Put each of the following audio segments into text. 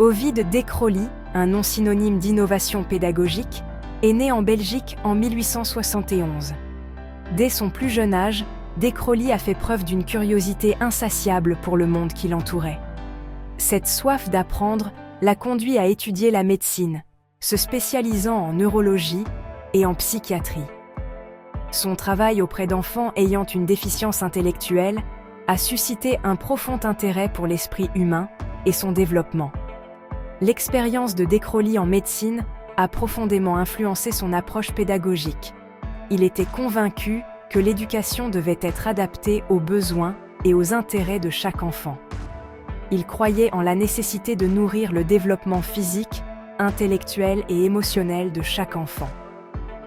Ovide Decroly, un nom synonyme d'innovation pédagogique, est né en Belgique en 1871. Dès son plus jeune âge, Decroly a fait preuve d'une curiosité insatiable pour le monde qui l'entourait. Cette soif d'apprendre l'a conduit à étudier la médecine, se spécialisant en neurologie et en psychiatrie. Son travail auprès d'enfants ayant une déficience intellectuelle a suscité un profond intérêt pour l'esprit humain et son développement. L'expérience de Decroly en médecine a profondément influencé son approche pédagogique. Il était convaincu que l'éducation devait être adaptée aux besoins et aux intérêts de chaque enfant. Il croyait en la nécessité de nourrir le développement physique, intellectuel et émotionnel de chaque enfant.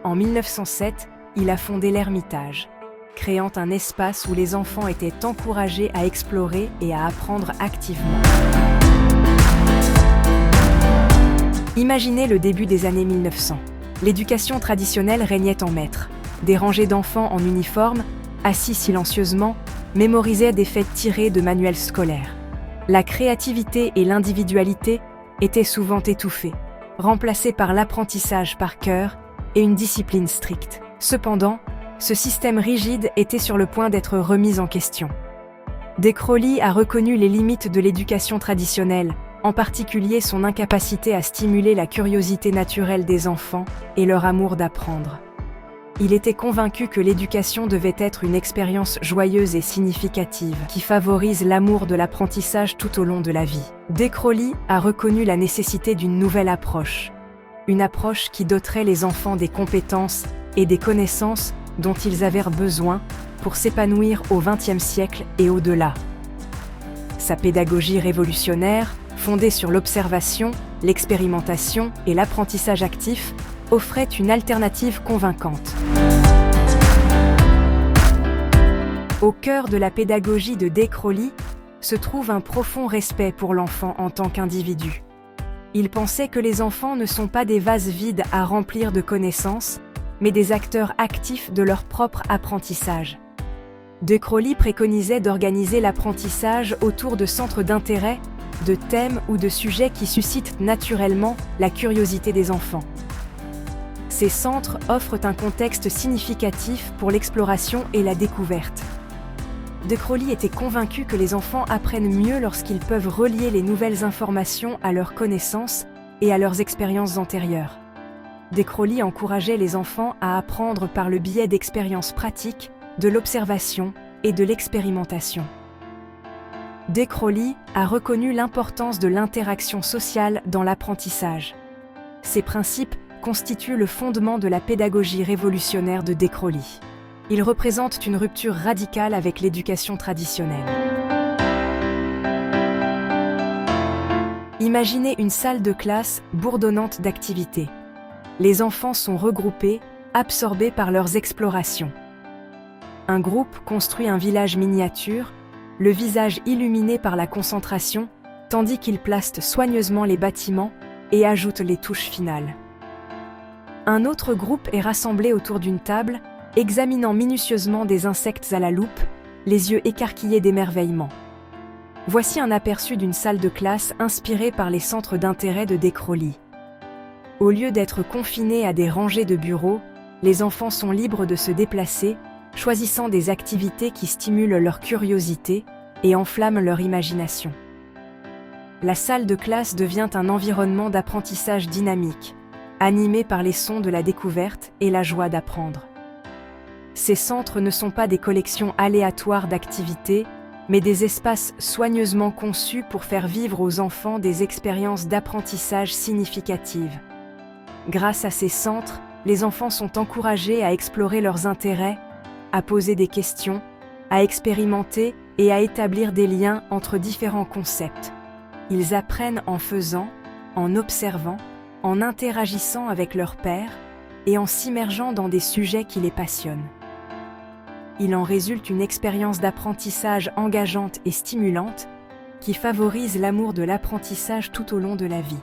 En 1907, il a fondé l'Ermitage, créant un espace où les enfants étaient encouragés à explorer et à apprendre activement. Imaginez le début des années 1900. L'éducation traditionnelle régnait en maître. Des rangées d'enfants en uniforme, assis silencieusement, mémorisaient des faits tirés de manuels scolaires. La créativité et l'individualité étaient souvent étouffées, remplacées par l'apprentissage par cœur et une discipline stricte. Cependant, ce système rigide était sur le point d'être remis en question. Decroly a reconnu les limites de l'éducation traditionnelle, en particulier son incapacité à stimuler la curiosité naturelle des enfants et leur amour d'apprendre. Il était convaincu que l'éducation devait être une expérience joyeuse et significative qui favorise l'amour de l'apprentissage tout au long de la vie. Decroly a reconnu la nécessité d'une nouvelle approche, une approche qui doterait les enfants des compétences et des connaissances dont ils avaient besoin pour s'épanouir au XXe siècle et au-delà. Sa pédagogie révolutionnaire, fondée sur l'observation, l'expérimentation et l'apprentissage actif, offrait une alternative convaincante. Au cœur de la pédagogie de Decroly se trouve un profond respect pour l'enfant en tant qu'individu. Il pensait que les enfants ne sont pas des vases vides à remplir de connaissances, mais des acteurs actifs de leur propre apprentissage. Decroly préconisait d'organiser l'apprentissage autour de centres d'intérêt, de thèmes ou de sujets qui suscitent naturellement la curiosité des enfants. Ces centres offrent un contexte significatif pour l'exploration et la découverte. Decroly était convaincu que les enfants apprennent mieux lorsqu'ils peuvent relier les nouvelles informations à leurs connaissances et à leurs expériences antérieures. Decroly encourageait les enfants à apprendre par le biais d'expériences pratiques, de l'observation et de l'expérimentation. Decroly a reconnu l'importance de l'interaction sociale dans l'apprentissage. Ces principes constituent le fondement de la pédagogie révolutionnaire de Decroly. Ils représentent une rupture radicale avec l'éducation traditionnelle. Imaginez une salle de classe bourdonnante d'activités. Les enfants sont regroupés, absorbés par leurs explorations. Un groupe construit un village miniature, le visage illuminé par la concentration, tandis qu'il place soigneusement les bâtiments et ajoute les touches finales. Un autre groupe est rassemblé autour d'une table, examinant minutieusement des insectes à la loupe, les yeux écarquillés d'émerveillement. Voici un aperçu d'une salle de classe inspirée par les centres d'intérêt de Decroly. Au lieu d'être confinés à des rangées de bureaux, les enfants sont libres de se déplacer, choisissant des activités qui stimulent leur curiosité et enflamment leur imagination. La salle de classe devient un environnement d'apprentissage dynamique, animé par les sons de la découverte et la joie d'apprendre. Ces centres ne sont pas des collections aléatoires d'activités, mais des espaces soigneusement conçus pour faire vivre aux enfants des expériences d'apprentissage significatives. Grâce à ces centres, les enfants sont encouragés à explorer leurs intérêts, à poser des questions, à expérimenter et à établir des liens entre différents concepts. Ils apprennent en faisant, en observant, en interagissant avec leurs pairs et en s'immergeant dans des sujets qui les passionnent. Il en résulte une expérience d'apprentissage engageante et stimulante qui favorise l'amour de l'apprentissage tout au long de la vie.